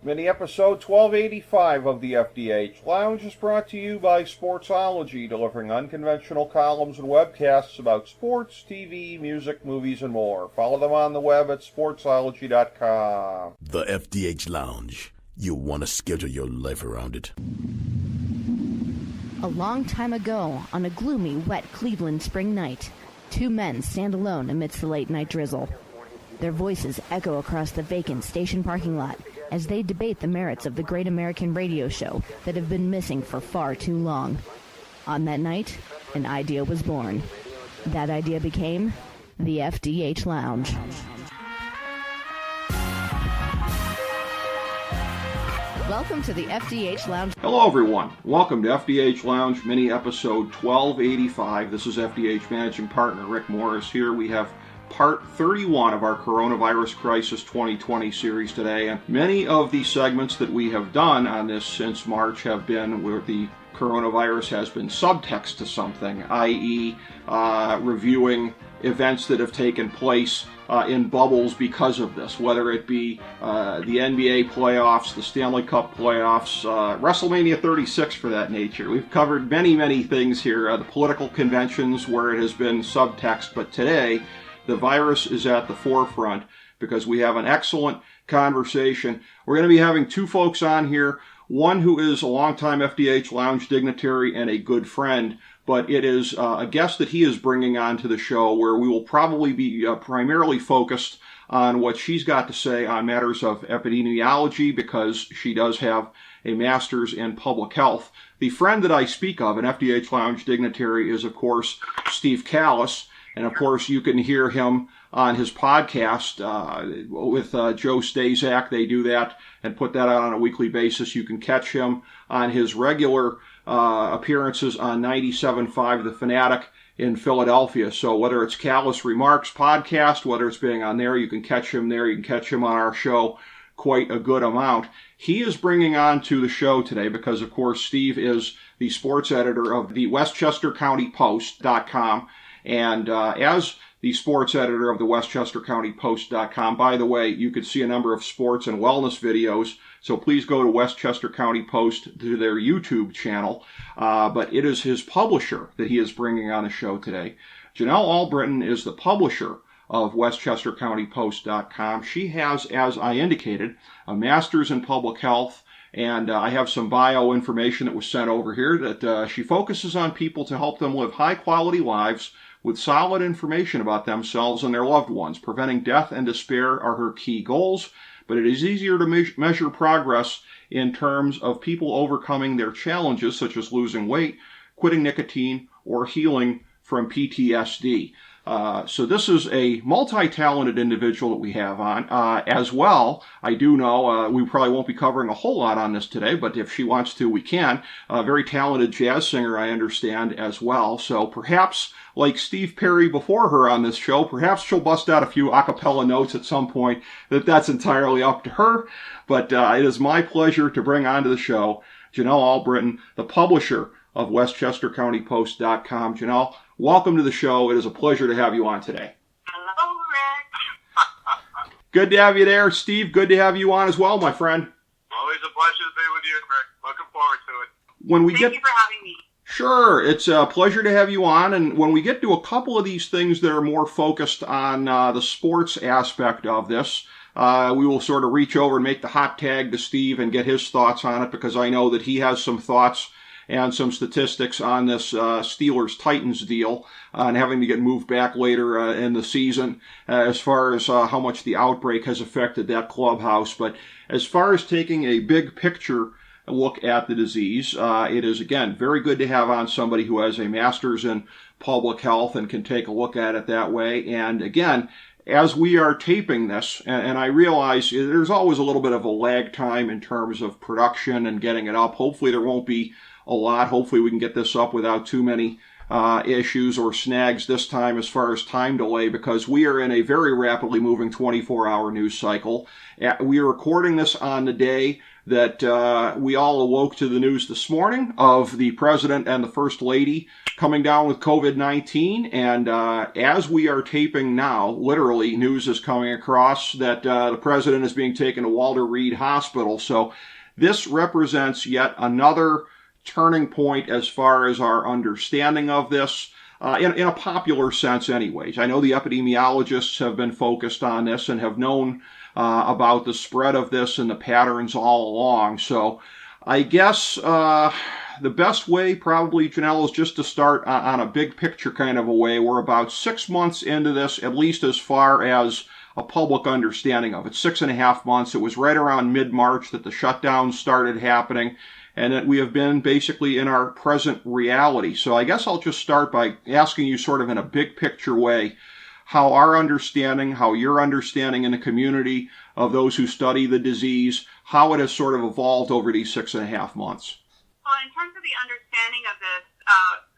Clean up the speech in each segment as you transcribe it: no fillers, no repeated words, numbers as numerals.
Mini episode 1285 of the FDH Lounge is brought to you by Sportsology, delivering unconventional columns and webcasts about sports, TV, music, movies, and more. Follow them on the web at sportsology.com. The FDH Lounge. You want to schedule your life around it. A long time ago, on a gloomy, wet Cleveland spring night, two men stand alone amidst the late-night drizzle. Their voices echo across the vacant station parking lot as they debate the merits of the great American radio show that have been missing for far too long. On that night, an idea was born. That idea became the FDH Lounge. Welcome to the FDH Lounge. Hello, everyone. Welcome to FDH Lounge mini episode 1285. This is FDH Managing Partner Rick Morris here. We have Part 31 of our Coronavirus Crisis 2020 series today, and many of the segments that we have done on this since March have been where the coronavirus has been subtext to something, i.e. Reviewing events that have taken place in bubbles because of this, whether it be the NBA playoffs, the Stanley Cup playoffs, WrestleMania 36 for that nature. We've covered many things here, the political conventions where it has been subtext, but today the virus is at the forefront because we have an excellent conversation. We're going to be having two folks on here, one who is a longtime FDH Lounge dignitary and a good friend, but it is a guest that he is bringing on to the show where we will probably be primarily focused on what she's got to say on matters of epidemiology because she does have a master's in public health. The friend that I speak of, an FDH Lounge dignitary, is of course Steve Kallas. And, of course, you can hear him on his podcast with Joe Stazak. They do that and put that out on a weekly basis. You can catch him on his regular appearances on 97.5 The Fanatic in Philadelphia. So whether it's Kallas Remarks podcast, whether it's being on there, you can catch him there. You can catch him on our show quite a good amount. He is bringing on to the show today because, of course, Steve is the sports editor of the WestchesterCountyPost.com. And as the sports editor of the WestchesterCountyPost.com, by the way, you could see a number of sports and wellness videos, so please go to Westchester County Post to their YouTube channel. But it is his publisher that he is bringing on the show today. Janelle Allbritton is the publisher of WestchesterCountyPost.com. She has, as I indicated, a master's in public health. And I have some bio information that was sent over here that she focuses on people to help them live high-quality lives with solid information about themselves and their loved ones. Preventing death and despair are her key goals, but it is easier to measure progress in terms of people overcoming their challenges, such as losing weight, quitting nicotine, or healing from PTSD. So this is a multi-talented individual that we have on. As well, I do know we probably won't be covering a whole lot on this today, but if she wants to, we can. A very talented jazz singer, I understand, as well. So perhaps, like Steve Perry before her on this show, perhaps she'll bust out a few a cappella notes at some point. That's entirely up to her. But it is my pleasure to bring onto the show Janelle Allbritton, the publisher of WestchesterCountyPost.com. Janelle, welcome to the show. It is a pleasure to have you on today. Hello, Rick. Good to have you there, Steve. Good to have you on as well, my friend. Always a pleasure to be with you, Rick. Looking forward to it. Thank you for having me. Sure. It's a pleasure to have you on. And when we get to a couple of these things that are more focused on the sports aspect of this, we will sort of reach over and make the hot tag to Steve and get his thoughts on it because I know that he has some thoughts and some statistics on this Steelers-Titans deal and having to get moved back later in the season as far as how much the outbreak has affected that clubhouse. But as far as taking a big picture look at the disease, it is, again, very good to have on somebody who has a master's in public health and can take a look at it that way. And again, as we are taping this, and I realize there's always a little bit of a lag time in terms of production and getting it up. Hopefully there won't be a lot. Hopefully we can get this up without too many issues or snags this time as far as time delay, because we are in a very rapidly moving 24-hour news cycle. We are recording this on the day that we all awoke to the news this morning of the President and the First Lady coming down with COVID-19. And as we are taping now, literally, news is coming across that the President is being taken to Walter Reed Hospital. So this represents yet another turning point as far as our understanding of this, in a popular sense anyways. I know the epidemiologists have been focused on this and have known about the spread of this and the patterns all along. So I guess the best way probably, Janelle, is just to start on a big picture kind of a way. We're about 6 months into this, at least as far as a public understanding of it. 6.5 months. It was right around mid-March that the shutdowns started happening, and that we have been basically in our present reality. So I guess I'll just start by asking you sort of in a big picture way how our understanding, how your understanding in the community of those who study the disease, how it has sort of evolved over these 6.5 months. Well, in terms of the understanding of this,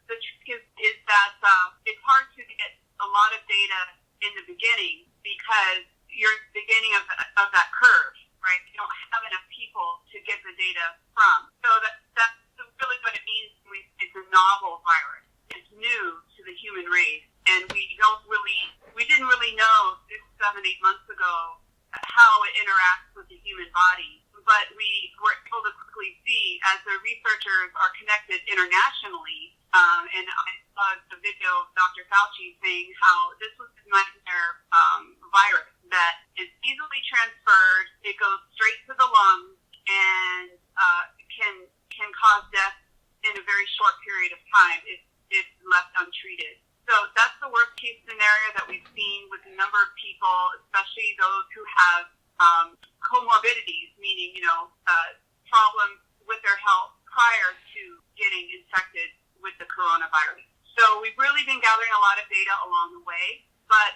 the trick is that it's hard to get a lot of data in the beginning because you're at the beginning of that curve, right? You don't have enough people to get the data from. So that's really what it means. It's a novel virus. It's new to the human race, and we didn't really know 6, 7, 8 months ago how it interacts with the human body. But we were able to quickly see as the researchers are connected internationally, and I saw the video of Dr. Fauci saying how this was a nightmare virus that is easily transferred, it goes straight to the lungs, and can cause death in a very short period of time if left untreated. So that's the worst case scenario that we've seen with a number of people, especially those who have comorbidities, meaning, problems with their health prior to getting infected with the coronavirus. So we've really been gathering a lot of data along the way, but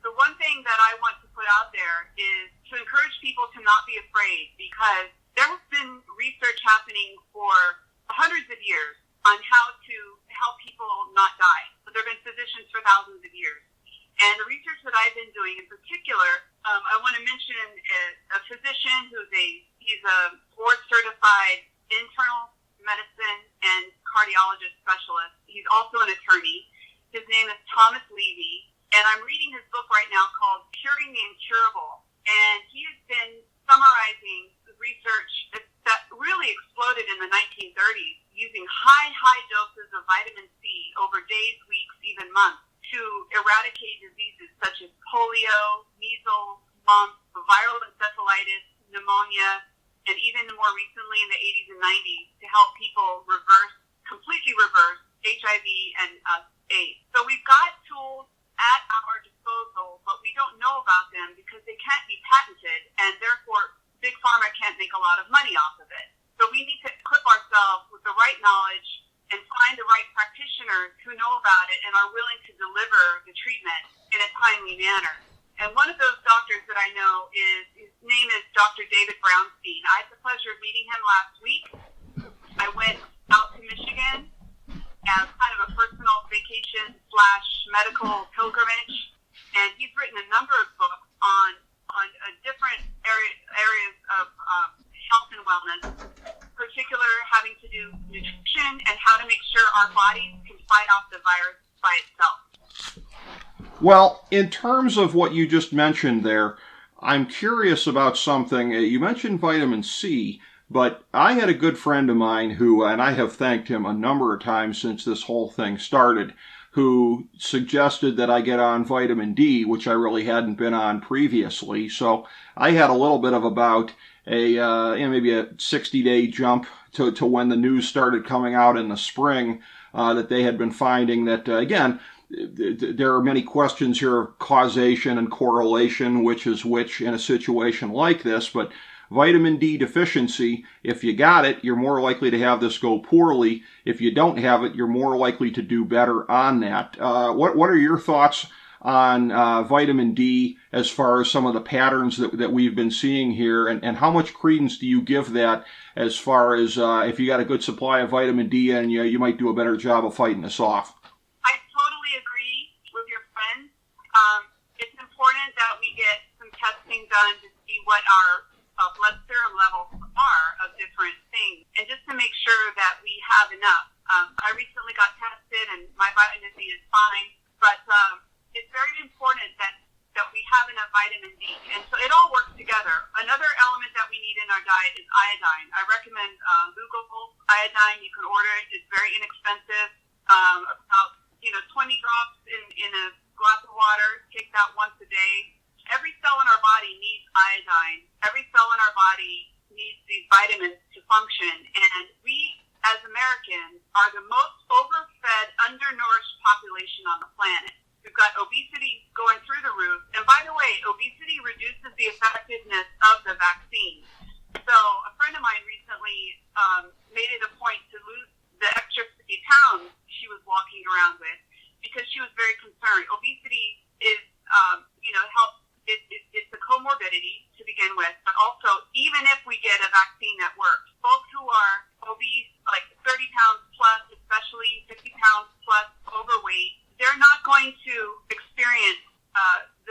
the one thing that I want to put out there is to encourage people to not be afraid, because there has been research happening for hundreds of years on how to help people not die. So there have been physicians for thousands of years. And the research that I've been doing in particular, I want to mention a physician he's a board-certified internal medicine and cardiologist specialist. He's also an attorney. His name is Thomas Levy, and I'm reading his book right now called Curing the Incurable. And he has been summarizing the research that really exploded in the 1930s using high doses of vitamin C over days, weeks, even months to eradicate diseases such as polio, measles, mumps, viral encephalitis, pneumonia, and even more recently in the 80s and 90s to help people completely reverse HIV and AIDS. So we've got tools at our disposal, but we don't know about them because they can't be patented, and therefore Big Pharma can't make a lot of money off of it. So we need to equip ourselves with the right knowledge and find the right practitioners who know about it and are willing to deliver the treatment in a timely manner. And one of those doctors that I know his name is Dr. David Brownstein. I had the pleasure of meeting him last week. I went out to Michigan as kind of a personal vacation / medical pilgrimage, and he's written a number of books on different areas of health and wellness, particular having to do with nutrition and how to make sure our bodies can fight off the virus by itself. Well, in terms of what you just mentioned there, I'm curious about something. You mentioned vitamin C, but I had a good friend of mine who, and I have thanked him a number of times since this whole thing started, who suggested that I get on vitamin D, which I really hadn't been on previously. So I had a little bit of about maybe a 60-day jump to when the news started coming out in the spring, that they had been finding that, again, there are many questions here of causation and correlation, which is which in a situation like this, but vitamin D deficiency, if you got it, you're more likely to have this go poorly. If you don't have it, you're more likely to do better on that. What are your thoughts on vitamin D as far as some of the patterns that we've been seeing here, and how much credence do you give that as far as if you got a good supply of vitamin D and you might do a better job of fighting this off? I totally agree with your friend. It's important that we get some testing done to see what our blood serum levels are of different things, and just to make sure that we have enough. I recently got tested, and my vitamin D is fine, but it's very important that we have enough vitamin D, and so it all works together. Another element that we need in our diet is iodine. I recommend Lugol iodine. You can order it. It's very inexpensive. About 20 drops in a glass of water. Take that once a day. Every cell in our body needs iodine. Every cell in our body needs these vitamins to function. And we, as Americans, are the most overfed, undernourished population on the planet. We've got obesity going through the roof. And by the way, obesity reduces the effectiveness of the vaccine. So a friend of mine recently made it a point to lose the extra 50 pounds she was walking around with because she was very concerned. Obesity is, it's a comorbidity to begin with, but also even if we get a vaccine that works, folks who are obese, like 30 pounds plus, especially 50 pounds plus overweight, they're not going to experience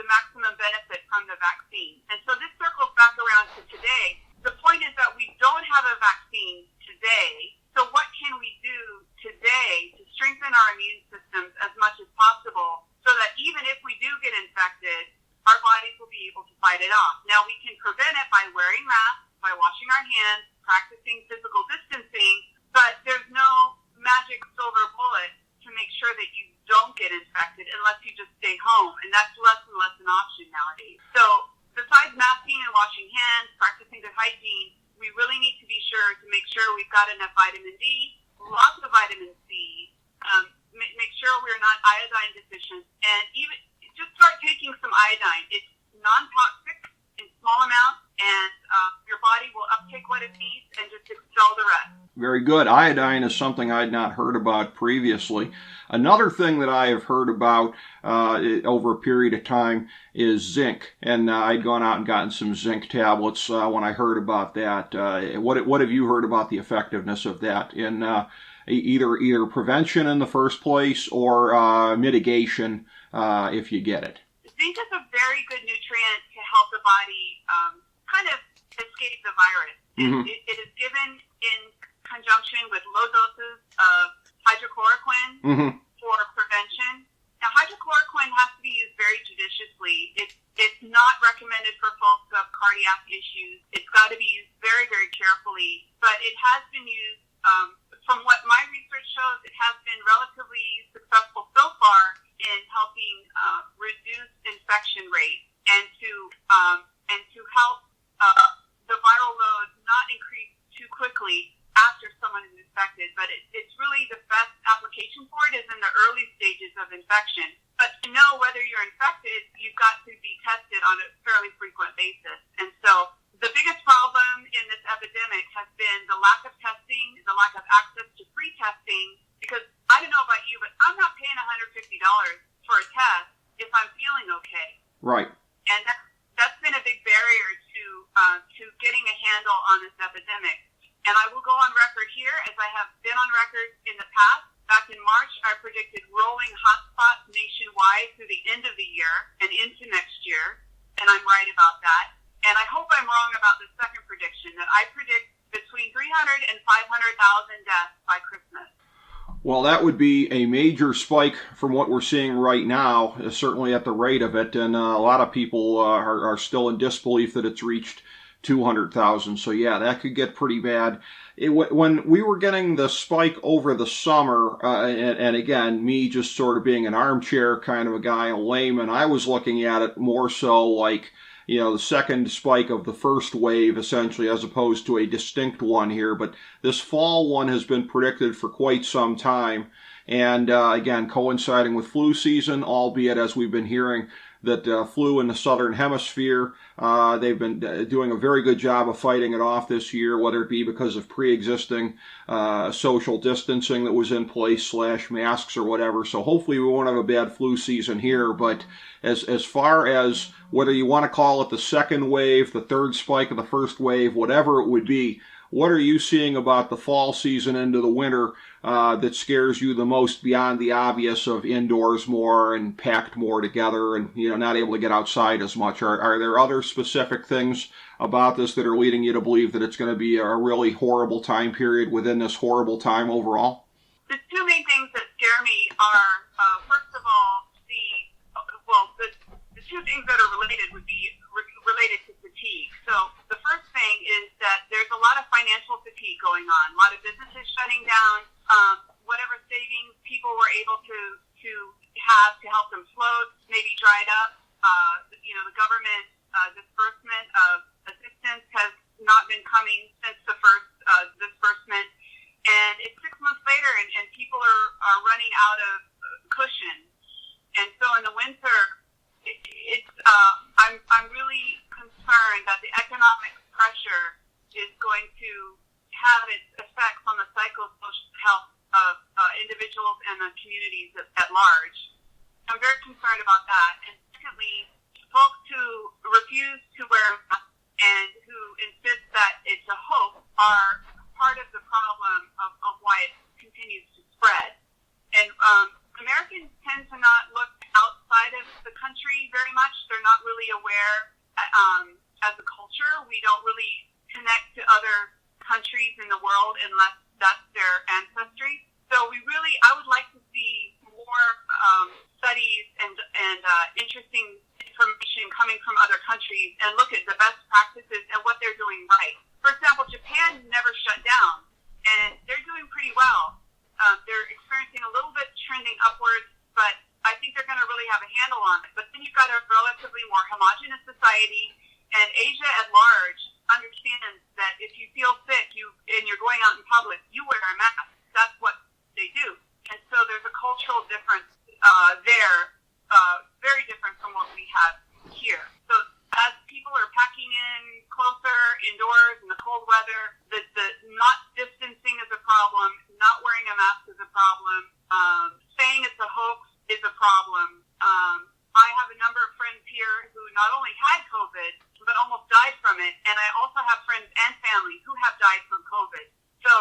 the maximum benefit from the vaccine. And so this circles back around to today. The point is that we don't have a vaccine today. So what can we do today to strengthen our immune systems as much as possible so that even if we do get infected, our bodies will be able to fight it off? Now, we can prevent it by wearing masks, by washing our hands, practicing physical distancing, but there's no magic silver bullet to make sure that you don't get infected unless you just stay home, and that's less and less an option nowadays. So besides masking and washing hands, practicing good hygiene, we really need to be sure to make sure we've got enough vitamin D, lots of vitamin C, make sure we're not iodine deficient, and even just start taking some iodine. It's non-toxic in small amounts, and your body will uptake what it needs and just expel the rest. Very good. Iodine is something I'd not heard about previously. Another thing that I have heard about over a period of time is zinc, and I'd gone out and gotten some zinc tablets when I heard about that. What have you heard about the effectiveness of that in either prevention in the first place or mitigation if you get it? Zinc is a very good nutrient to help the body kind of escape the virus. Mm-hmm. It is given in conjunction with low doses of hydrochloroquine for prevention. Now, hydrochloroquine has to be used very judiciously. It's not recommended for folks who have cardiac issues. It's got to be used very, very carefully. But it has been used, from what my research shows, it has been relatively successful so far in helping reduce infection rates and to help the viral load not increase too quickly after someone is infected. But it's really the best application for it is in the early stages of infection. But to know whether you're infected, you've got to be tested on a fairly frequent basis. And so the biggest problem in this epidemic has been the lack of testing, the lack of access to free testing, because I don't know about you, but I'm not paying $150 for a test if I'm feeling okay. Right. And that's been a big barrier to getting a handle on this epidemic. And I will go on record here, as I have been on record in the past. Back in March, I predicted rolling hotspots nationwide through the end of the year and into next year, and I'm right about that. And I hope I'm wrong about the second prediction, that I predict between 300,000 and 500,000 deaths by Christmas. Well, that would be a major spike from what we're seeing right now, certainly at the rate of it, and a lot of people are still in disbelief that it's reached 200,000. So yeah, that could get pretty bad. When we were getting the spike over the summer, and again, me just sort of being an armchair kind of a guy, a layman, I was looking at it more so like, the second spike of the first wave, essentially, as opposed to a distinct one here. But this fall one has been predicted for quite some time. And again, coinciding with flu season, albeit as we've been hearing, that flew in the southern hemisphere. They've been doing a very good job of fighting it off this year, whether it be because of pre-existing social distancing that was in place / masks or whatever. So hopefully we won't have a bad flu season here. But as far as whether you want to call it the second wave, the third spike of the first wave, whatever it would be, what are you seeing about the fall season into the winter that scares you the most beyond the obvious of indoors more and packed more together and not able to get outside as much? Are there other specific things about this that are leading you to believe that it's going to be a really horrible time period within this horrible time overall? The two main things that scare me are, first of all, the two things that are related would be related to fatigue. So the first thing is that there's a lot of financial fatigue going on. A lot of businesses shutting down. Whatever savings people were able to have to help them float maybe dried up. The government disbursement of assistance has not been coming since the first disbursement, and it's 6 months later, and people are running out of cushion. And so in the winter, I'm really concerned that the economic pressure is going to have its effects on the psychosocial health of individuals and the communities at large. I'm very concerned about that. And secondly, folks who refuse to wear masks and who insist that it's a hoax are part of the problem of why it continues to spread. And Americans tend to not look outside of the country very much. They're not really aware as a culture. We don't really connect to other countries in the world unless that's their ancestry. So I would like to see more studies and interesting information coming from other countries and look at the best practices and what they're doing right. For example, Japan never shut down, and they're doing pretty well. They're experiencing a little bit trending upwards, but I think they're going to really have a handle on it. But then you've got a relatively more homogenous society, and Asia at large understands that if you feel sick and you're going out in public, you wear a mask. That's what they do. And so there's a cultural difference there, very different from what we have here. So as people are packing in closer indoors in the cold weather, the not distancing is a problem, not wearing a mask is a problem, saying it's a hoax is a problem. I have a number of friends here who not only had COVID, but almost died from it, and I also have friends and family who have died from COVID. So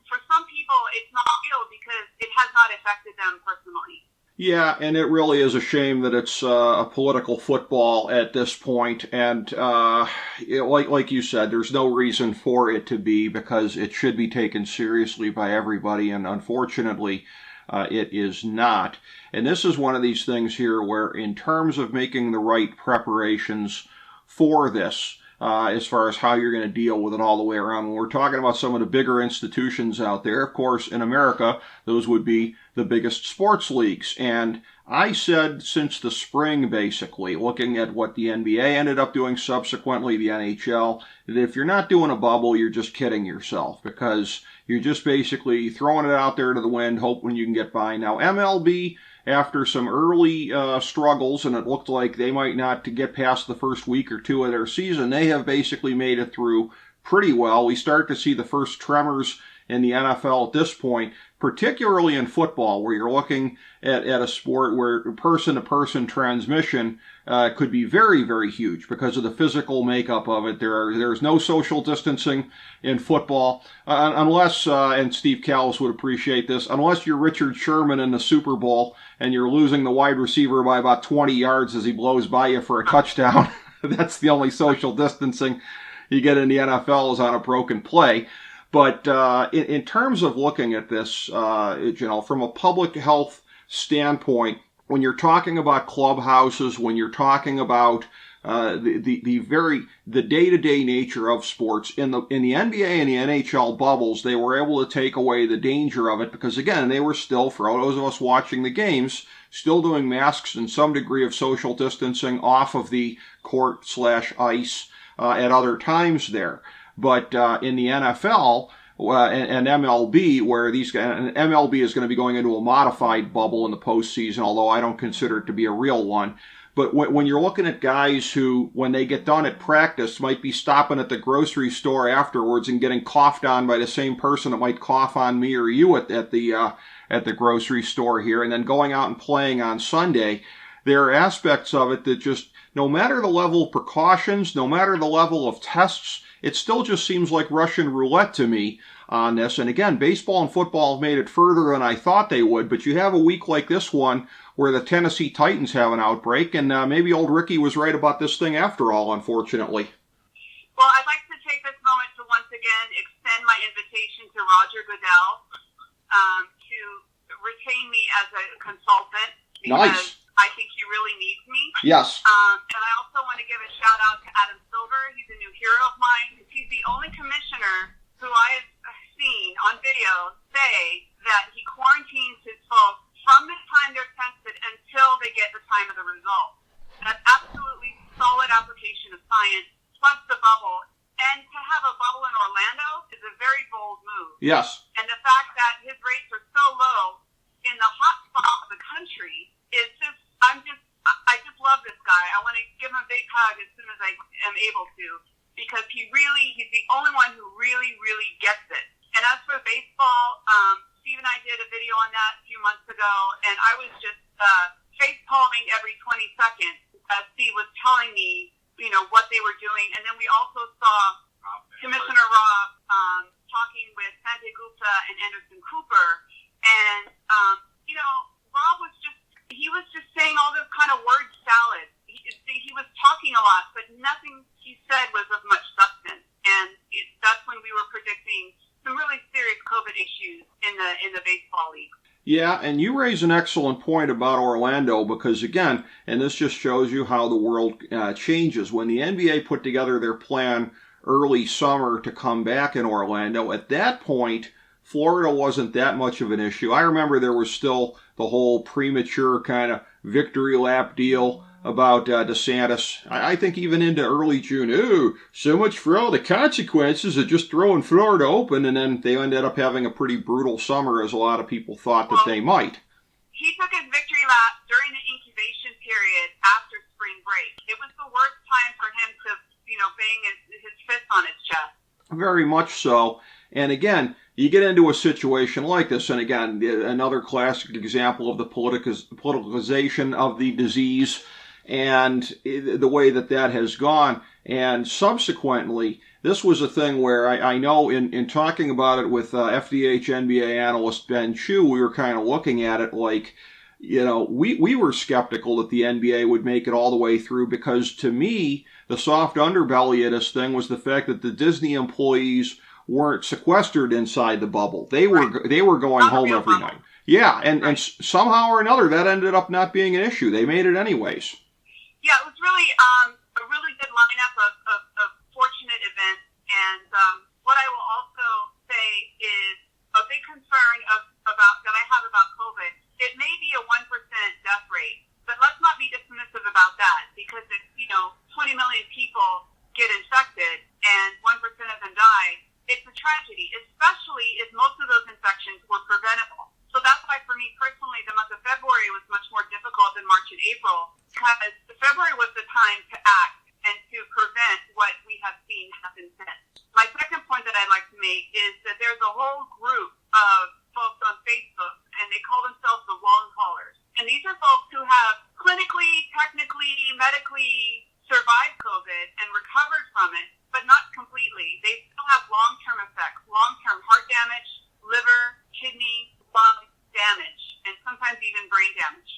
for some people, it's not real because it has not affected them personally. Yeah, and it really is a shame that it's a political football at this point, and like you said, there's no reason for it to be because it should be taken seriously by everybody, and unfortunately, it is not. And this is one of these things here where, in terms of making the right preparations for this, as far as how you're going to deal with it all the way around. When we're talking about some of the bigger institutions out there, of course, in America, those would be the biggest sports leagues. And I said since the spring, basically, looking at what the NBA ended up doing subsequently, the NHL, that if you're not doing a bubble, you're just kidding yourself because you're just basically throwing it out there to the wind, hoping you can get by. Now, MLB, after some early struggles, and it looked like they might not get past the first week or two of their season, they have basically made it through pretty well. We start to see the first tremors in the NFL at this point, particularly in football, where you're looking at a sport where person-to-person transmission could be very, very huge because of the physical makeup of it. There's no social distancing in football unless, and Steve Kallas would appreciate this, unless you're Richard Sherman in the Super Bowl and you're losing the wide receiver by about 20 yards as he blows by you for a touchdown. That's the only social distancing you get in the NFL is on a broken play. But in terms of looking at this, from a public health standpoint, when you're talking about clubhouses, when you're talking about the day-to-day nature of sports in the NBA and the NHL bubbles, they were able to take away the danger of it because, again, they were still, for all those of us watching the games, still doing masks and some degree of social distancing off of the court/ice at other times there. But in the NFL and MLB, where MLB is going to be going into a modified bubble in the postseason, although I don't consider it to be a real one. But when you're looking at guys who, when they get done at practice, might be stopping at the grocery store afterwards and getting coughed on by the same person that might cough on me or you at the grocery store here, and then going out and playing on Sunday, there are aspects of it that just, no matter the level of precautions, no matter the level of tests, it still just seems like Russian roulette to me on this. And again, baseball and football have made it further than I thought they would, but you have a week like this one where the Tennessee Titans have an outbreak, and maybe old Ricky was right about this thing after all, unfortunately. Well, I'd like to take this moment to once again extend my invitation to Roger Goodell to retain me as a consultant, because Nice. I think he really needs me. Yes. And I also want to give a shout out to Adam Silver. He's a new hero of mine. He's the only commissioner who I have seen on video say that he quarantines his folks from the time they're tested until they get the time of the results. That's absolutely solid application of science, plus the bubble. And to have a bubble in Orlando is a very bold move. Yes. And the fact that his rates are so low in the hot spot of the country is just, I just love this guy. I want to give him a big hug as soon as I am able to, because he's the only one who really, really gets it. And as for baseball, Steve and I did a video on that a few months ago, and I was just face palming every 20 seconds as Steve was telling me, what they were doing. And then we also saw Commissioner Rob talking with Sanjay Gupta and Anderson Cooper, and Rob was just saying all this kind of word salad. He was talking a lot, but nothing he said was of much substance. And that's when we were predicting some really serious COVID issues in the baseball league. Yeah, and you raise an excellent point about Orlando, because again, and this just shows you how the world changes. When the NBA put together their plan early summer to come back in Orlando, at that point, Florida wasn't that much of an issue. I remember there was still the whole premature kind of victory lap deal about DeSantis. I think even into early June, so much for all the consequences of just throwing Florida open, and then they ended up having a pretty brutal summer, as a lot of people thought that they might. He took his victory lap during the incubation period after spring break. It was the worst time for him to, bang his fist on his chest. Very much so. And again, you get into a situation like this, and again, another classic example of the politicization of the disease and the way that has gone. And subsequently, this was a thing where I know in talking about it with FDH NBA analyst Ben Chu, we were kind of looking at it like, we were skeptical that the NBA would make it all the way through, because to me, the soft underbelly of this thing was the fact that the Disney employees weren't sequestered inside the bubble. They were going home every night. Yeah, and somehow or another that ended up not being an issue. They made it anyways. Yeah, it was really a really good lineup of fortunate events. And what I will also say is a big concern that I have about COVID. It may be a 1% death rate, but let's not be dismissive about that, because if 20 million people get infected and 1% of them die, it's a tragedy, especially if most of those infections were preventable. So that's why, for me personally, the month of February was much more difficult than March and April, because February was the time to act and to prevent what we have seen happen since. My second point that I'd like to make is that there's a whole group of folks on Facebook, and they call themselves the long haulers. And these are folks who have clinically, technically, medically survived COVID and recovered from it, but not completely. They still have long-term effects, long-term heart damage, liver, kidney, lung damage, and sometimes even brain damage.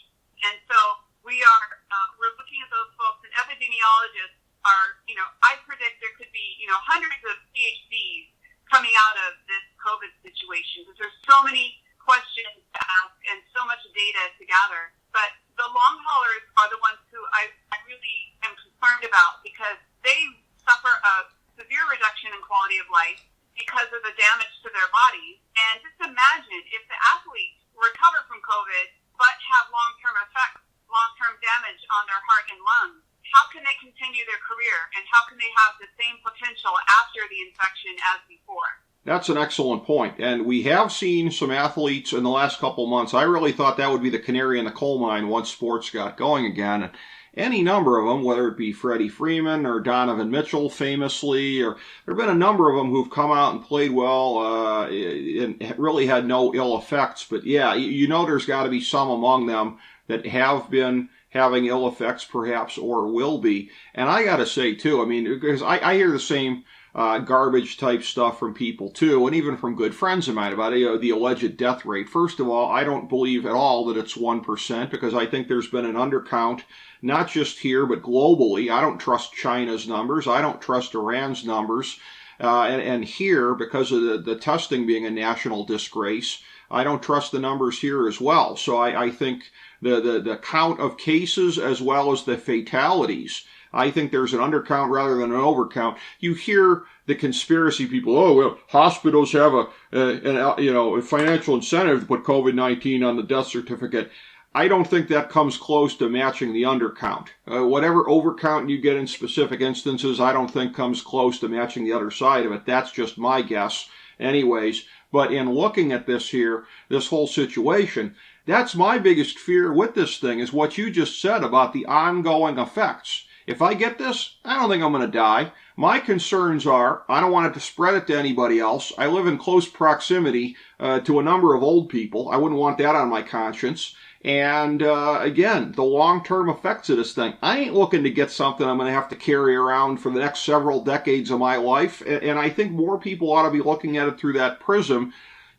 And so we're looking at those folks, and epidemiologists are, I predict there could be, hundreds of PhDs coming out of this COVID situation, because there's so many questions to ask and so much data to gather. But the long haulers are the ones who I really am concerned about, because they suffer a severe reduction in quality of life because of the damage to their bodies. And just imagine if the athletes recover from COVID but have long-term effects, long-term damage on their heart and lungs. How can they continue their career, and how can they have the same potential after the infection as before? That's an excellent point. And we have seen some athletes in the last couple months. I really thought that would be the canary in the coal mine once sports got going again. any number of them, whether it be Freddie Freeman or Donovan Mitchell famously, or there have been a number of them who've come out and played well and really had no ill effects. But yeah, you know there's got to be some among them that have been having ill effects perhaps or will be. And I got to say too, I mean, because I hear the same garbage type stuff from people too, and even from good friends of mine about the alleged death rate. First of all, I don't believe at all that it's 1% because I think there's been an undercount, not just here, but globally. I don't trust China's numbers. I don't trust Iran's numbers. And here, because of the testing being a national disgrace, I don't trust the numbers here as well. So I think the count of cases as well as the fatalities, I think there's an undercount rather than an overcount. You hear the conspiracy people, oh, well, hospitals have a financial incentive to put COVID-19 on the death certificate. I don't think that comes close to matching the undercount. Whatever overcount you get in specific instances, I don't think comes close to matching the other side of it. That's just my guess anyways. But in looking at this here, this whole situation, that's my biggest fear with this thing is what you just said about the ongoing effects. If I get this, I don't think I'm going to die. My concerns are, I don't want it to spread it to anybody else. I live in close proximity to a number of old people. I wouldn't want that on my conscience. And again, the long-term effects of this thing. I ain't looking to get something I'm going to have to carry around for the next several decades of my life. And I think more people ought to be looking at it through that prism.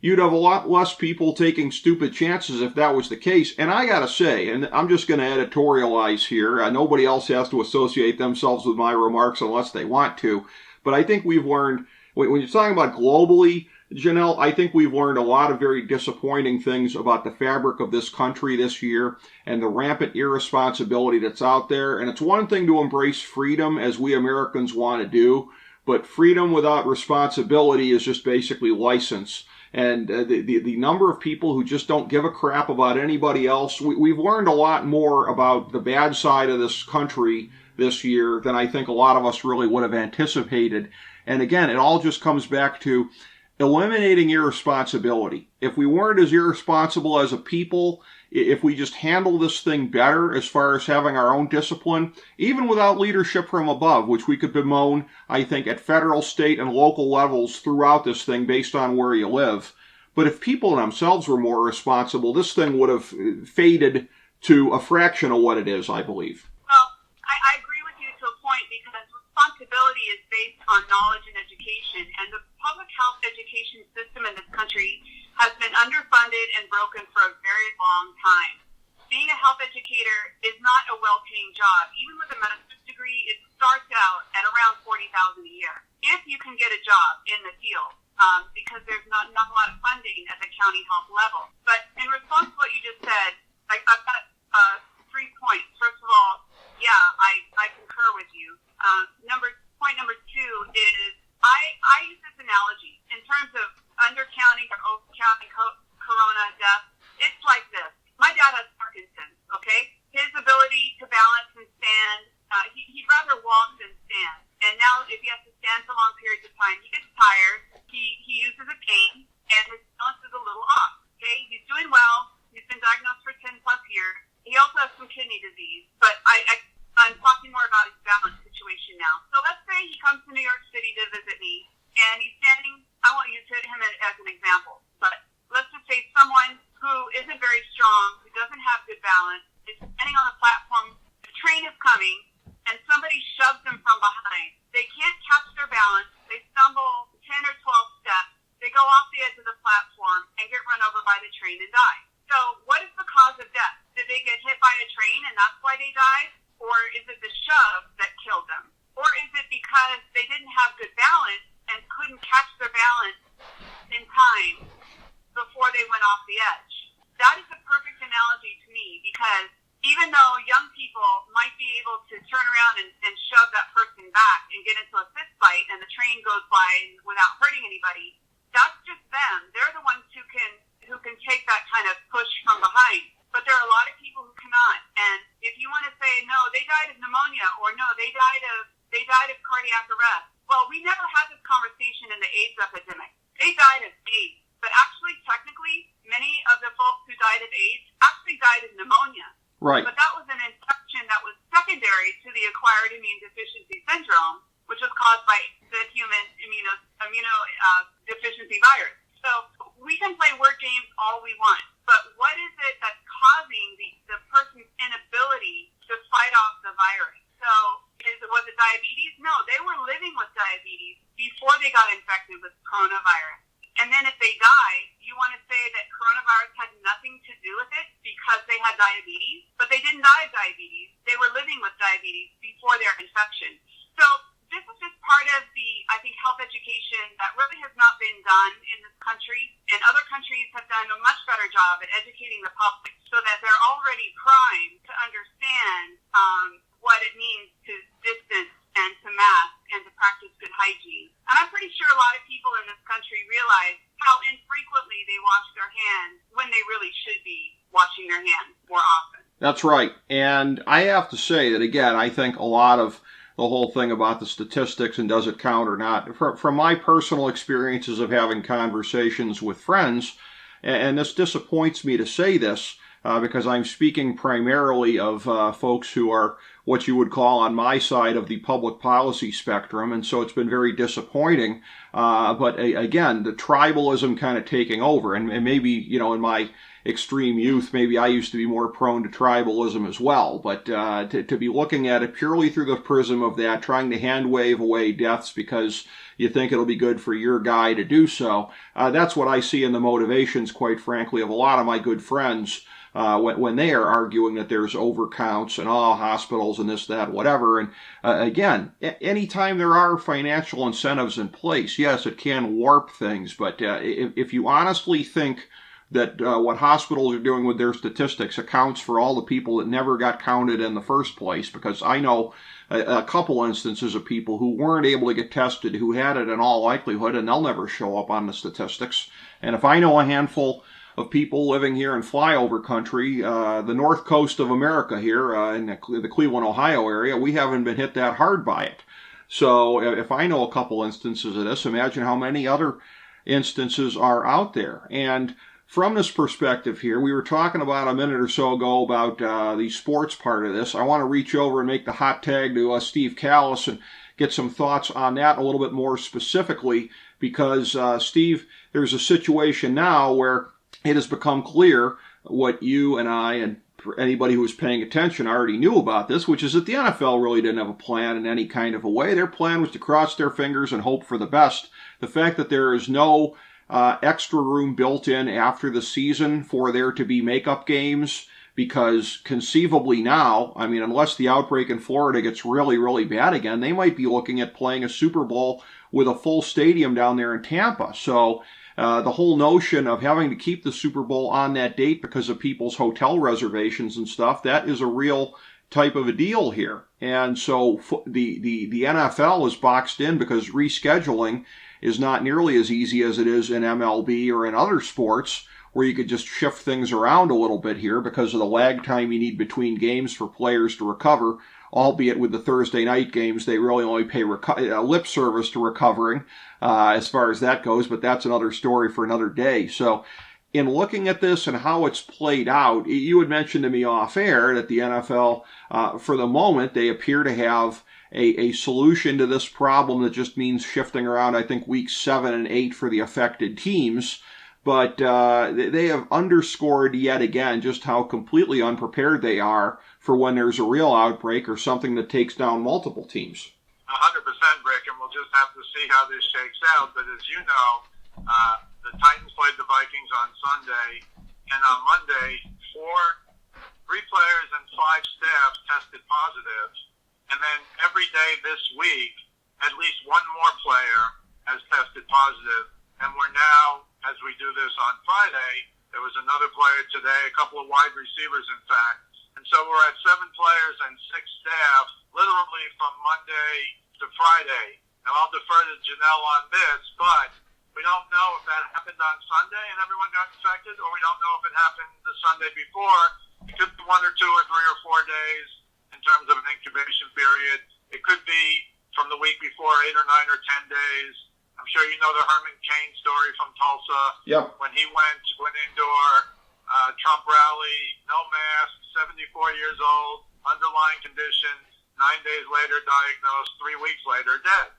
You'd have a lot less people taking stupid chances if that was the case. And I gotta say, and I'm just going to editorialize here, nobody else has to associate themselves with my remarks unless they want to, but I think we've learned, when you're talking about globally, Janelle, I think we've learned a lot of very disappointing things about the fabric of this country this year and the rampant irresponsibility that's out there. And it's one thing to embrace freedom as we Americans want to do, but freedom without responsibility is just basically license. And the number of people who just don't give a crap about anybody else, we've learned a lot more about the bad side of this country this year than I think a lot of us really would have anticipated. And again, it all just comes back to eliminating irresponsibility. If we weren't as irresponsible as a people, if we just handle this thing better as far as having our own discipline, even without leadership from above, which we could bemoan, I think, at federal, state, and local levels throughout this thing based on where you live. But if people themselves were more responsible, this thing would have faded to a fraction of what it is, I believe. Well, I agree with you to a point because responsibility is based on knowledge and education, and the public health education system in this country has been underfunded and broken for a very long time. Being a health educator is not a well-paying job. Even with a master's degree, it starts out at around $40,000 a year. If you can get a job in the field, because there's not a lot of funding at the county health level. But in response to what you just said, I've got 3 points. First of all, yeah, I concur with you. Point number 2 is I use this analogy in terms of undercounting or overcounting corona deaths. It's like this. My dad has Parkinson's, okay? His ability to balance and stand, he'd rather walk than stand. And now if he has to stand for long periods of time, he gets tired, he uses a cane, and his balance is a little off, okay? He's doing well. He's been diagnosed for 10 plus years. He also has some kidney disease, but I'm talking more about his balance situation now. So let's say he comes to New York City to visit me, and he's standing, I won't use him as an example, but let's just say someone who isn't very strong, who doesn't have good balance, is standing on the platform, the train is coming, and somebody shoves them from behind. They can't catch their balance, they stumble 10 or 12 steps, they go off the edge of the platform and get run over by the train and die. So what is the cause of death? Did they get hit by a train and that's why they died? Or is it the shove that killed them? Or is it because they didn't have good balance and couldn't catch their balance in time before they went off the edge? That is a perfect analogy to me because even though young people might be able to turn around and shove that person back and get into a fist fight and the train goes by without hurting anybody, that's just them. They're the ones who can take that kind of push from behind. But there are a lot of people who cannot. And if you want to say, no, they died of pneumonia, or no, they died of cardiac arrest. Well, we never had this conversation in the AIDS epidemic. They died of AIDS. But actually, technically, many of the folks who died of AIDS actually died of pneumonia. Right. But that was an infection that was secondary deficiency virus. So we can play word games all we want, but what is it that's causing the person's inability to fight off the virus? So was it diabetes? No, they were living with diabetes before they got infected with coronavirus. And then if they die, you want to say that coronavirus had nothing to do with it because they had diabetes? But they didn't die of diabetes. They were living with diabetes before their infection. So this is just part of the, I think, health education that really has not been done in this country. And other countries have done a much better job at educating the public so that they're already primed to understand what it means to distance and to mask and to practice good hygiene. And I'm pretty sure a lot of people in this country realize how infrequently they wash their hands when they really should be washing their hands more often. That's right. And I have to say that, again, I think a lot of the whole thing about the statistics and does it count or not, from my personal experiences of having conversations with friends, and this disappoints me to say this, because I'm speaking primarily of folks who are what you would call on my side of the public policy spectrum, and so it's been very disappointing. But again, the tribalism kind of taking over, and maybe, in my extreme youth, maybe I used to be more prone to tribalism as well, but to be looking at it purely through the prism of that, trying to hand wave away deaths because you think it'll be good for your guy to do so, that's what I see in the motivations, quite frankly, of a lot of my good friends when they are arguing that there's overcounts and hospitals and this, that, whatever. And again, anytime there are financial incentives in place, yes, it can warp things, but if you honestly think that what hospitals are doing with their statistics accounts for all the people that never got counted in the first place, because I know a couple instances of people who weren't able to get tested who had it in all likelihood, and they'll never show up on the statistics. And if I know a handful of people living here in flyover country, the north coast of America here, in the Cleveland, Ohio area, we haven't been hit that hard by it. So if I know a couple instances of this, imagine how many other instances are out there. And from this perspective here, we were talking about a minute or so ago about the sports part of this. I want to reach over and make the hot tag to Steve Kallas and get some thoughts on that a little bit more specifically, because Steve, there's a situation now where it has become clear what you and I and anybody who was paying attention already knew about this, which is that the NFL really didn't have a plan in any kind of a way. Their plan was to cross their fingers and hope for the best. The fact that there is no extra room built in after the season for there to be makeup games, because conceivably now, I mean, unless the outbreak in Florida gets really, really bad again, they might be looking at playing a Super Bowl with a full stadium down there in Tampa. So the whole notion of having to keep the Super Bowl on that date because of people's hotel reservations and stuff, that is a real type of a deal here. And so the NFL is boxed in because rescheduling is not nearly as easy as it is in MLB or in other sports, where you could just shift things around a little bit here because of the lag time you need between games for players to recover, albeit with the Thursday night games, they really only pay lip service to recovering as far as that goes, but that's another story for another day. So in looking at this and how it's played out, you had mentioned to me off air that the NFL, for the moment, they appear to have a solution to this problem that just means shifting around, I think, weeks 7 and 8 for the affected teams. But they have underscored yet again just how completely unprepared they are for when there's a real outbreak or something that takes down multiple teams. 100%, Rick, and we'll just have to see how this shakes out. But as you know, the Titans played the Vikings on Sunday, and on Monday, 3 players and 5 staff tested positive. And then every day this week, at least one more player has tested positive. And we're now, as we do this on Friday, there was another player today, a couple of wide receivers, in fact. And so we're at 7 players and 6 staff, literally from Monday to Friday. Now, I'll defer to Janelle on this, but we don't know if that happened on Sunday and everyone got infected, or we don't know if it happened the Sunday before. It could be 1 or 2 or 3 or 4 days in terms of an incubation period. It could be from the week before, 8 or 9 or 10 days. I'm sure you know the Herman Cain story from Tulsa. Yep. When he went indoor, Trump rally, no mask, 74 years old, underlying condition, 9 days later diagnosed, 3 weeks later dead.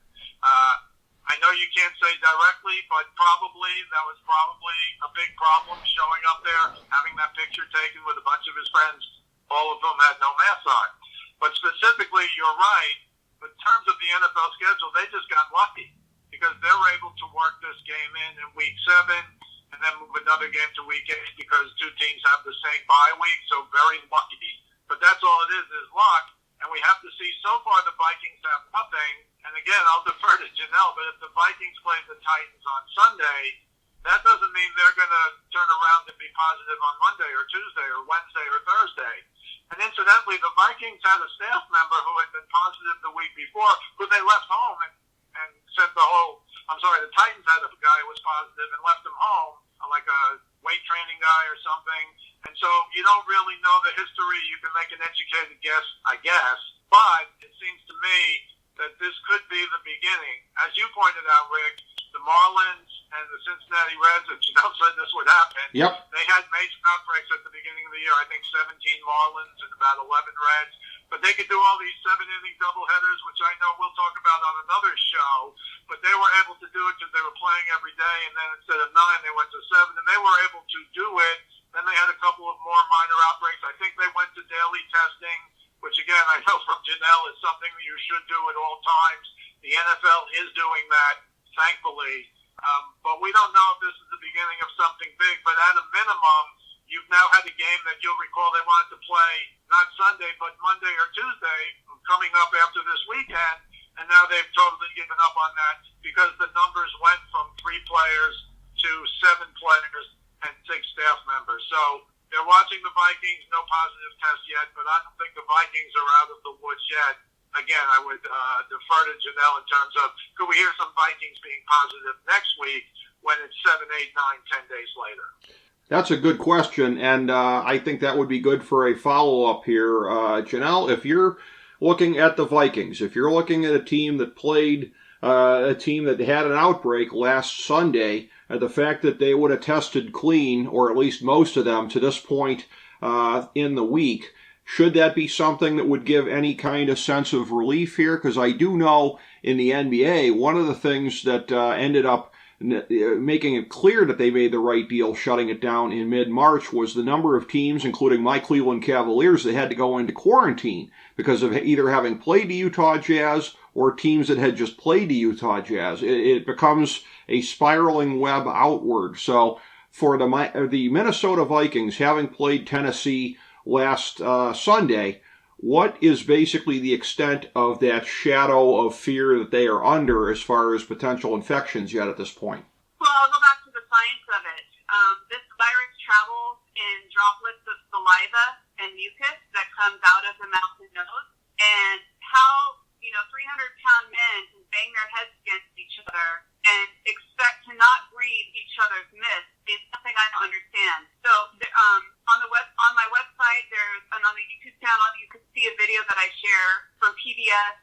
I know you can't say directly, but that was probably a big problem showing up there, having that picture taken with a bunch of his friends, all of whom had no masks on. But specifically, you're right. In terms of the NFL schedule, they just got lucky because they were able to work this game in week 7 and then move another game to week 8 because two teams have the same bye week, so very lucky. But that's all it is luck. And we have to see, so far the Vikings have nothing. And again, I'll defer to Janelle, but if the Vikings play the Titans on Sunday, that doesn't mean they're going to turn around and be positive on Monday or Tuesday or Wednesday or Thursday. And incidentally, the Vikings had a staff member who had been positive the week before, who they left home and sent the Titans had a guy who was positive and left him home, like a weight training guy or something. And so you don't really know the history. You can make an educated guess, I guess. But it seems to me that this could be the beginning. As you pointed out, Rick, the Marlins and the Cincinnati Reds, and Janelle said this would happen. Yep. They had major outbreaks at the beginning of the year. I think 17 Marlins and about 11 Reds. But they could do all these 7-inning doubleheaders, which I know we'll talk about on another show. But they were able to do it because they were playing every day. And then instead of 9, they went to 7. And they were able to do it. Then they had a couple of more minor outbreaks. I think they went to daily testing, which, again, I know from Janelle is something that you should do at all times. The NFL is doing that, thankfully. But we don't know if this is the beginning of something big. But at a minimum, you've now had a game that you'll recall they wanted to play not Sunday, but Monday or Tuesday coming up after this weekend. And now they've totally given up on that because the numbers went from 3 players to 7 players and 6 staff members. So they're watching the Vikings, no positive test yet, but I don't think the Vikings are out of the woods yet. Again, I would defer to Janelle in terms of, could we hear some Vikings being positive next week when it's 7, 8, 9, 10 days later? That's a good question, and I think that would be good for a follow-up here. Janelle, if you're looking at the Vikings, if you're looking at a team that played a team that had an outbreak last Sunday, the fact that they would have tested clean, or at least most of them, to this point in the week, should that be something that would give any kind of sense of relief here? Because I do know in the NBA, one of the things that ended up making it clear that they made the right deal shutting it down in mid-March was the number of teams, including my Cleveland Cavaliers, that had to go into quarantine because of either having played the Utah Jazz or teams that had just played the Utah Jazz. It becomes a spiraling web outward. So for the Minnesota Vikings, having played Tennessee last Sunday, what is basically the extent of that shadow of fear that they are under as far as potential infections yet at this point? Well, I'll go back to the science of it. This virus travels in droplets of saliva and mucus that comes out of the mouth and nose. And how, 300-pound men can bang their heads against each other and expect to not breathe each other's mist is something I don't understand. So on my website, and on the YouTube channel, you can see a video that I share from PBS.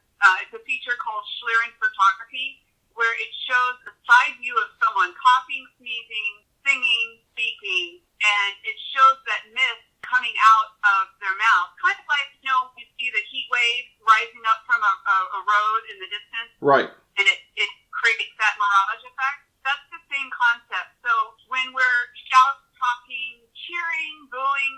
It's a feature called Schlieren Photography, where it shows a side view of someone coughing, sneezing, singing, speaking, and it shows that mist coming out of their mouth, kind of like, you see the heat wave rising up from a road in the distance. Right. And it creates that mirage effect. That's the same concept. So when we're shouting, talking, cheering, booing,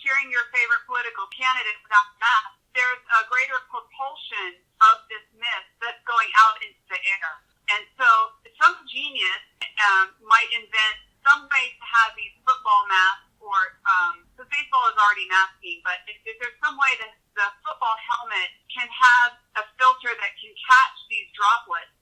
cheering your favorite political candidate without mask, there's a greater propulsion of this mist that's going out into the air. And so some genius might invent some way to have these football masks, or because baseball is already masking, but if there's some way that the football helmet can have a filter that can catch these droplets,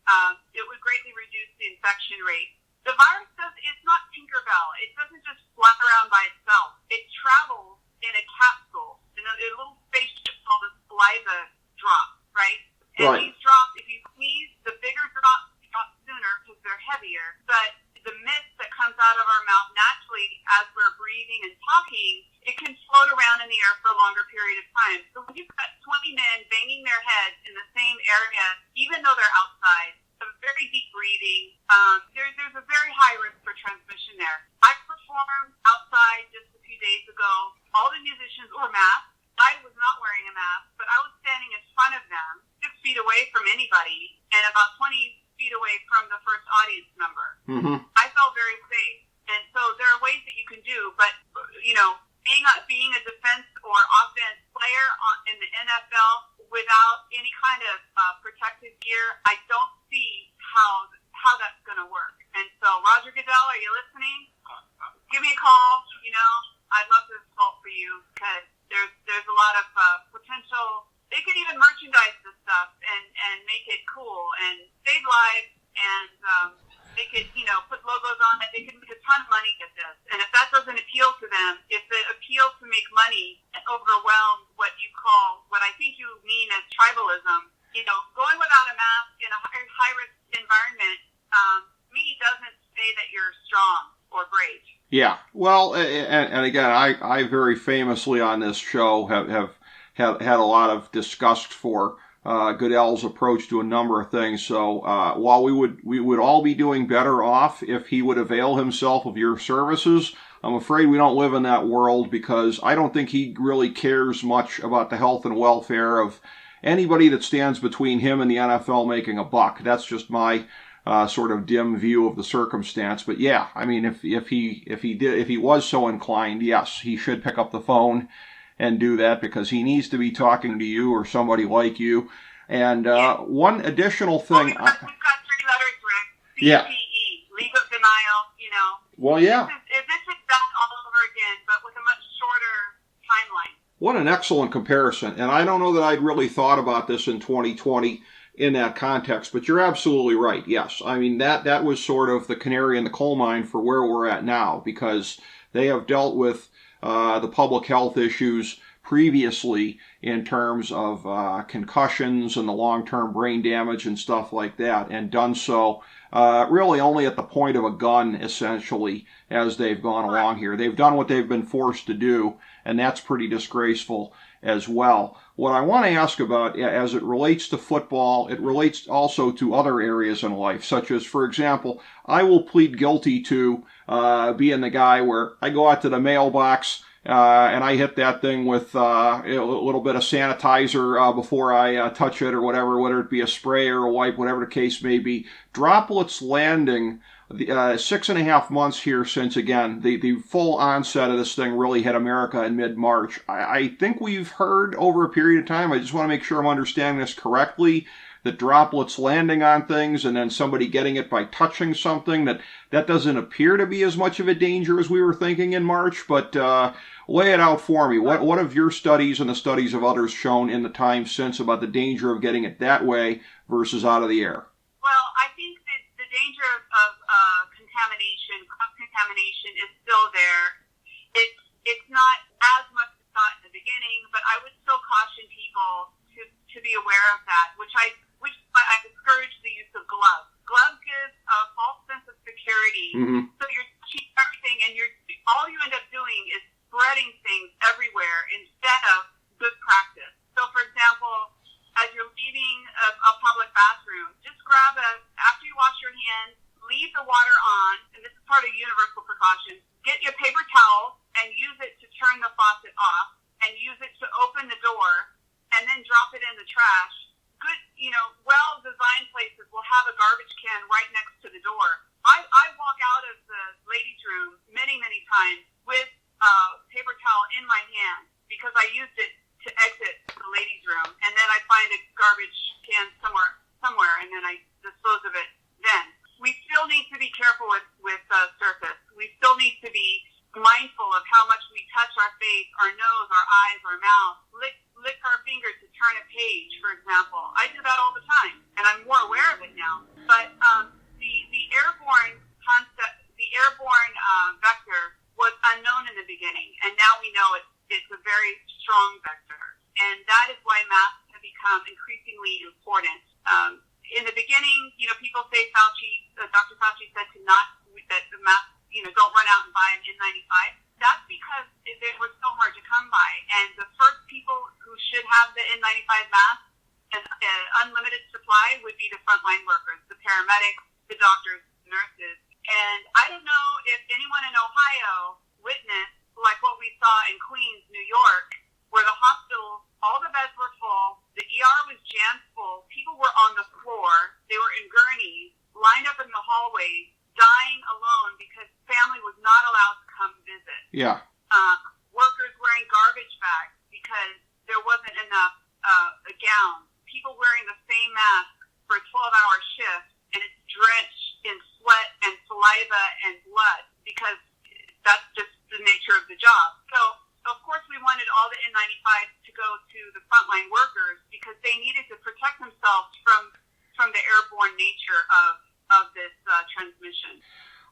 it would greatly reduce the infection rate. The virus it's not Tinkerbell. It doesn't just fly around by itself. It travels in a capsule, in a little spaceship called a saliva drop, right? And Right. these drops, if you sneeze, the bigger drops drop sooner because they're heavier. But the mist that comes out of our mouth naturally as we're breathing and talking, it can float around in the air for a longer period of time. So when you've got 20 men banging their heads in the same area, even though they're outside, very deep breathing, there's a very high risk for transmission there. I performed outside just a few days ago. All the musicians wore masks. I was not wearing a mask, but I was standing in front of them, 6 feet away from anybody, and about 20 feet away number. Mm-hmm. I felt very safe. And so there are ways that you can do, but, being a defense or offense player in the NFL without any kind of protective gear, I don't see how that's going to work. And so, Roger Goodell, are you listening? Give me a call. I'd love to consult for you because there's a lot of potential. They could even merchandise this stuff and make it cool and save lives, and they could, put logos on it. They could make a ton of money at this. And if that doesn't appeal to them, if it appeals to make money and overwhelm what I think you mean as tribalism, going without a mask in a high-risk environment, me doesn't say that you're strong or brave. Yeah. Well, and again, I very famously on this show have had a lot of disgust for Goodell's approach to a number of things. So while we would all be doing better off if he would avail himself of your services, I'm afraid we don't live in that world because I don't think he really cares much about the health and welfare of anybody that stands between him and the NFL making a buck. That's just my sort of dim view of the circumstance. But yeah, I mean, if he was so inclined, yes, he should pick up the phone and do that because he needs to be talking to you or somebody like you. And one additional thing. We've got 3 letters, Rick. CPE, yeah. Leave of denial, Well, yeah. This is that all over again, but with a much shorter timeline. What an excellent comparison. And I don't know that I'd really thought about this in 2020 in that context, but you're absolutely right. Yes. I mean, that was sort of the canary in the coal mine for where we're at now because they have dealt with the public health issues previously in terms of concussions and the long-term brain damage and stuff like that, and done so really only at the point of a gun, essentially, as they've gone along here. They've done what they've been forced to do, and that's pretty disgraceful as well. What I want to ask about, as it relates to football, it relates also to other areas in life, such as, for example, I will plead guilty to being the guy where I go out to the mailbox and I hit that thing with a little bit of sanitizer before I touch it or whatever, whether it be a spray or a wipe, whatever the case may be. Droplets landing 6.5 months here since, again, the full onset of this thing really hit America in mid-March. I think we've heard over a period of time, I just want to make sure I'm understanding this correctly, that droplets landing on things and then somebody getting it by touching something, that doesn't appear to be as much of a danger as we were thinking in March, but lay it out for me. What have your studies and the studies of others shown in the time since about the danger of getting it that way versus out of the air? Well, I think that the danger of contamination, cross-contamination is still there. It's not as much as thought in the beginning, but I would still caution people to be aware of that, which I discourage the use of gloves. Gloves give a false sense of security. Mm-hmm. So you're touching everything, and all you end up doing is spreading things everywhere instead of good practice. So, for example, as you're leaving a public bathroom, just after you wash your hands, leave the water on, and this is part of universal precaution. Get your paper towel and use it to turn the faucet off, and use it to open the door, and then drop it in the trash. Good, well-designed places will have a garbage can right next to the door. I walk out of the ladies' room many, many times with a paper towel in my hand because I used it to exit the ladies' room, and then I find a garbage can somewhere, and then I dispose of it then. We still need to be careful with surface. We still need to be mindful of how much we touch our face, our nose, our eyes, our mouth, lick our finger to turn a page, for example. I do that all the time, and I'm more aware of it now. But the airborne concept, the airborne vector was unknown in the beginning, and now we know it's a very strong vector, and that is why masks have become increasingly important. In the beginning, people say Dr. Fauci said that the masks, don't run out and buy an N95. That's because they were so hard to come by, and the first people who should have the N95 masks and unlimited supply would be the frontline workers, the paramedics, the doctors, nurses. And I don't know if anyone in Ohio witnessed like what we saw in Queens, New York, where the hospitals, all the beds were full, the ER was jammed full, people were on the floor, they were in gurneys, lined up in the hallways, dying alone because family was not allowed to come visit. Yeah. Workers wearing garbage bags because there wasn't enough gowns. People wearing the same mask for a 12-hour shift, and it's drenched in sweat and saliva and blood because that's just the nature of the job. So, of course, we wanted all the N95s to go to the frontline workers because they needed to protect themselves from the airborne nature of this transmission.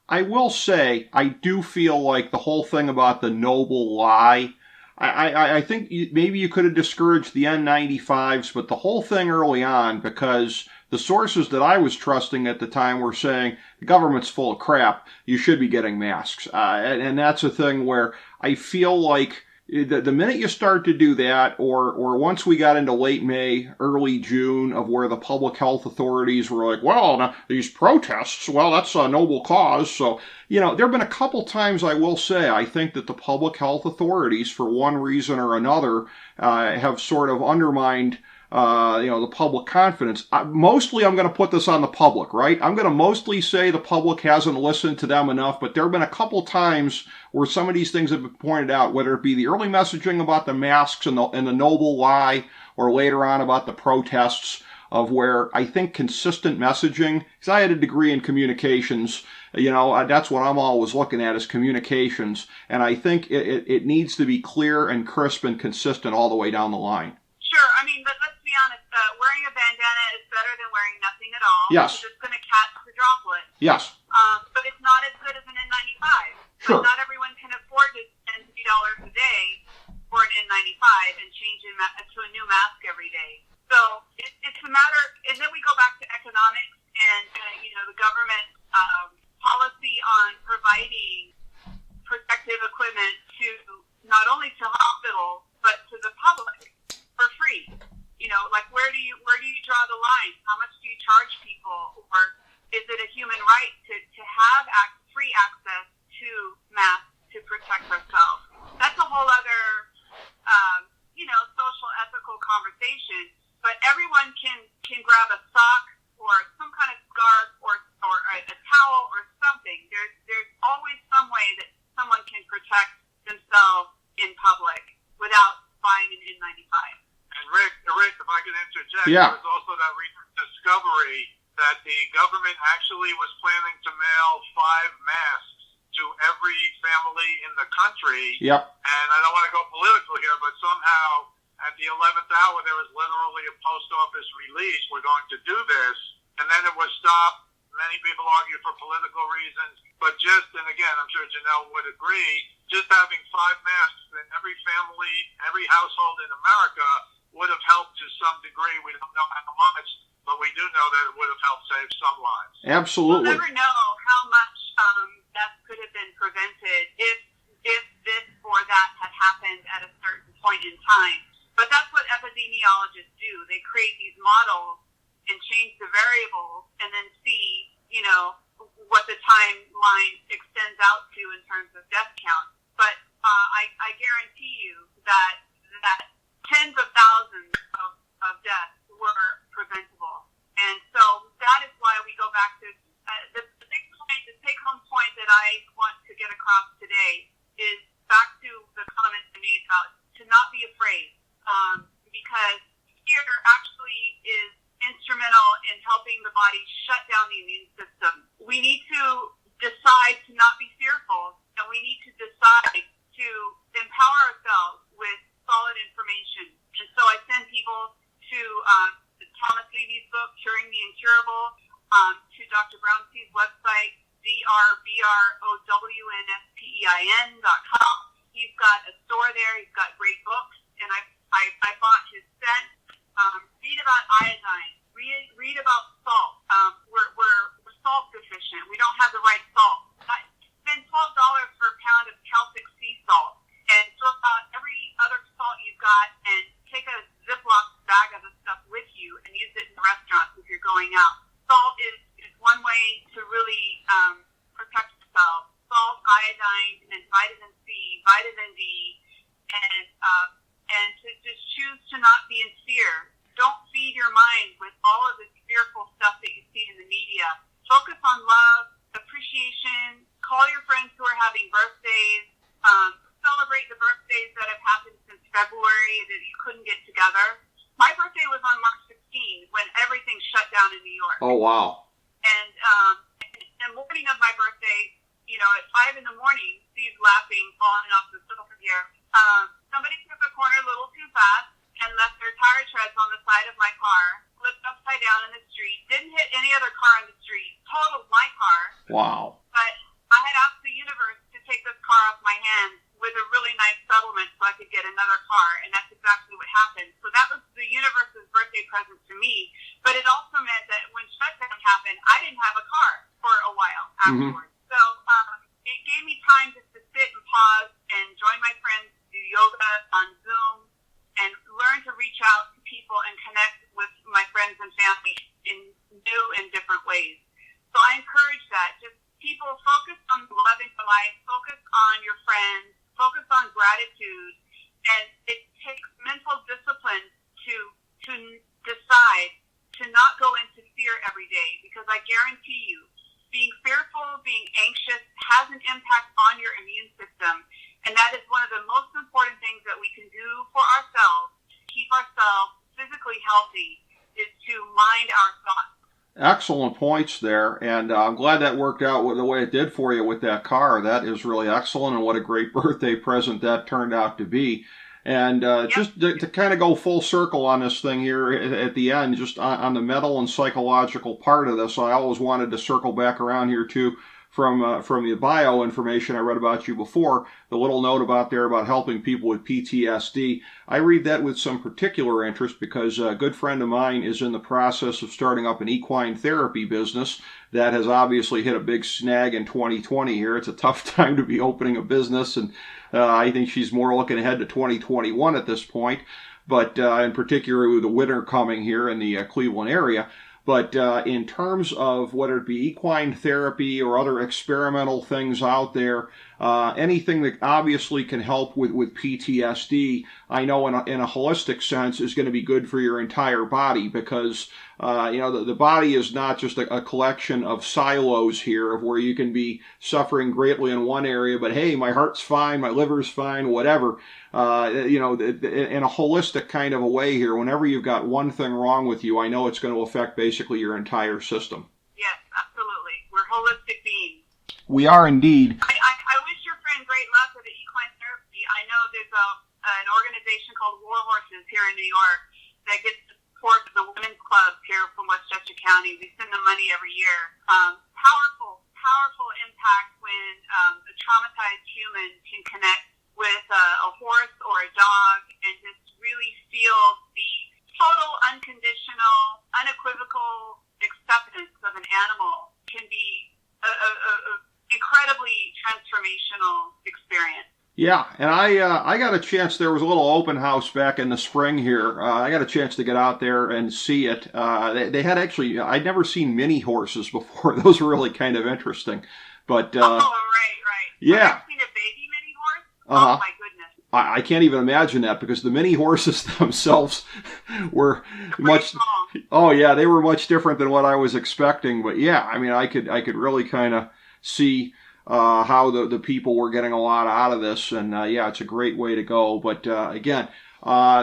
I will say, I do feel like the whole thing about the noble lie, I think maybe you could have discouraged the N95s, but the whole thing early on, because the sources that I was trusting at the time were saying, the government's full of crap, you should be getting masks. And that's a thing where I feel like the minute you start to do that, or once we got into late May, early June, of where the public health authorities were like, well, now, these protests, well, that's a noble cause. So, there have been a couple times, I will say, I think that the public health authorities, for one reason or another, have sort of undermined the public confidence. Mostly I'm going to put this on the public, right? I'm going to mostly say the public hasn't listened to them enough, but there have been a couple times where some of these things have been pointed out, whether it be the early messaging about the masks and the noble lie, or later on about the protests, of where I think consistent messaging, because I had a degree in communications, that's what I'm always looking at is communications, and I think it needs to be clear and crisp and consistent all the way down the line. Sure. I mean, but let's be honest. Wearing a bandana is better than wearing nothing at all. Yes. It's just going to catch the droplet. Yes. But it's not as good as an N95. Sure. But not everyone can afford to spend $3 a day for an N95 and change to a new mask every day. So it's a matter, and then we go back to economics and, the government policy on providing protective equipment to not only to hospitals, but to the public for free. Like where do you draw the line? How much do you charge people? Or is it a human right to have free access to masks to protect ourselves? That's a whole other, social ethical conversation. But everyone can grab a sock or some kind of scarf or a towel or something. There's always some way that someone can protect themselves in public without buying an N95. And Rick, if I could interject, yeah. There was also that recent discovery that the government actually was planning to mail 5 masks to every family in the country. Yep. And I don't want to go political here, but somehow at the 11th hour there was literally a post office release, we're going to do this, and then it was stopped. Many people argue for political reasons, but and again, I'm sure Janelle would agree, just having 5 masks in every family, every household in America would have helped to some degree. We don't know how much, but we do know that it would have helped save some lives. Absolutely. We'll never know how much that could have been prevented if this or that had happened at a certain point in time. But that's what epidemiologists do. They create these models and change the variables and then see, what the timeline extends out to in terms of death count. But I guarantee you that tens of thousands of deaths were preventable. And so that is why we go back to the big point, the take-home point that I want to get across today is back to the comments I made about to not be afraid, because fear actually is instrumental in helping the body shut down the immune system. We need to decide to not be fearful, and we need to decide to empower ourselves with solid information. And so I send people to Thomas Levy's book, Curing the Incurable, to Dr. Brownstee's website, drbrownspein.com. He's got a store there. He's got great books, and I bought his scent. Read about iodine. Read about salt. We're salt deficient. We don't have the right salt. Spend $12 for a pound of calcic sea salt, and throw out every other salt you've got, and take a Ziploc bag of the stuff with you, and use it in the restaurants if you're going out. Salt is one way to really protect yourself. Salt, iodine, and vitamin C, vitamin D, and to just choose to not be in fear. Don't feed your mind with all of this fearful stuff that you see in the media. Focus on love, appreciate appreciation. Call your friends who are having birthdays. Celebrate the birthdays that have happened since February that you couldn't get together. My birthday was on March 16 when everything shut down in New York. Oh, wow. And the morning of my birthday, at 5 in the morning, Steve's laughing, falling off the sofa here. Somebody took a corner a little too fast and left their tire treads on the side of my car, flipped upside down in the street, didn't hit any other car in the street, totaled my car. Wow. But I had asked the universe to take this car off my hands with a really nice settlement so I could get another car, and that's exactly what happened. So that was the universe's birthday present to me, but it also meant that when shutdown happened, I didn't have a car for a while afterwards. So it gave me time just to sit and pause and join my friends, do yoga on Zoom, and learn to reach out to people and connect with my friends and family in new and different ways. So I encourage that. Just people focus on loving your life, focus on your friends, focus on gratitude, and it takes mental discipline to decide to not go into fear every day, because I guarantee you, being fearful, being anxious has an impact on your immune system, and that is one of the most important things that we can do for ourselves, keep ourselves physically healthy, is to mind our thoughts. Excellent points there, and I'm glad that worked out the way it did for you with that car. That is really excellent, and what a great birthday present that turned out to be. And just to kind of go full circle on this thing here at the end, just on the mental and psychological part of this, I always wanted to circle back around here too, from the bio information I read about you before, the little note about there about helping people with PTSD. I read that with some particular interest because a good friend of mine is in the process of starting up an equine therapy business that has obviously hit a big snag in 2020 here. It's a tough time to be opening a business, and I think she's more looking ahead to 2021 at this point, but in particular with the winter coming here in the Cleveland area. But in terms of whether it be equine therapy or other experimental things out there, anything that obviously can help with PTSD, I know in a holistic sense is going to be good for your entire body, because the body is not just a collection of silos here of where you can be suffering greatly in one area, but hey, my heart's fine, my liver's fine, whatever. In a holistic kind of a way here, whenever you've got one thing wrong with you, I know it's going to affect basically your entire system. Yes, absolutely. We're holistic beings. We are indeed. I wish your friend great luck with the equine therapy. I know there's an organization called War Horses here in New York that gets support the women's clubs here from Westchester County. We send them money every year. Powerful impact when a traumatized human can connect with a horse or a dog and just really feel the total unconditional, unequivocal acceptance of an animal can be a incredibly transformational experience. Yeah, and I got a chance. There was a little open house back in the spring here. I got a chance to get out there and see it. They had actually, I'd never seen mini horses before. Those were really kind of interesting. But right. Yeah. Have you seen a baby mini horse? Oh my goodness. I can't even imagine that, because the mini horses themselves were much. Oh yeah, they were much different than what I was expecting. But yeah, I mean, I could really kind of see how the people were getting a lot out of this, and yeah, it's a great way to go. But again,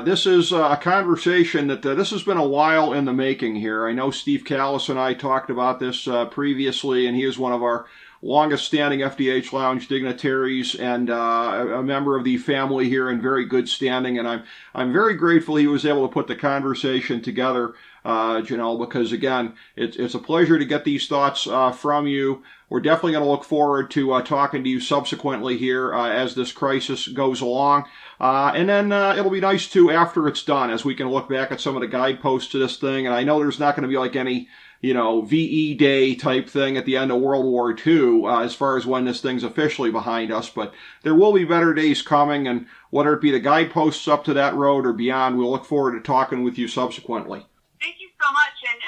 this is a conversation that this has been a while in the making here. I know Steve Kallas and I talked about this previously, and he is one of our longest-standing FDH Lounge dignitaries and a member of the family here in very good standing. And I'm very grateful he was able to put the conversation together, Janelle, because again, it's a pleasure to get these thoughts from you. We're definitely going to look forward to talking to you subsequently here as this crisis goes along. And then it'll be nice too after it's done, as we can look back at some of the guideposts to this thing. And I know there's not going to be like any VE Day type thing at the end of World War II as far as when this thing's officially behind us, but there will be better days coming, and whether it be the guideposts up to that road or beyond, we'll look forward to talking with you subsequently. Thank you so much, and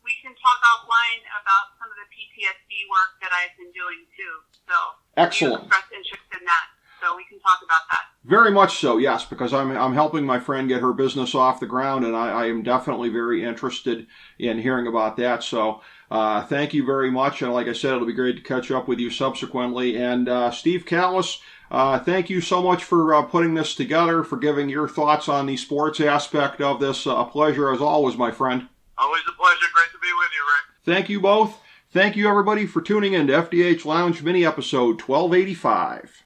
we can talk offline about some of the PTSD work that I've been doing too. So excellent. You expressed interest in that, so we can talk about that. Very much so, yes, because I'm helping my friend get her business off the ground, and I am definitely very interested in hearing about that. So thank you very much, and like I said, it'll be great to catch up with you subsequently. And Steve Kallas, thank you so much for putting this together, for giving your thoughts on the sports aspect of this. A pleasure as always, my friend. Always a pleasure. Great to be with you, Rick. Thank you both. Thank you, everybody, for tuning in to FDH Lounge mini episode 1285.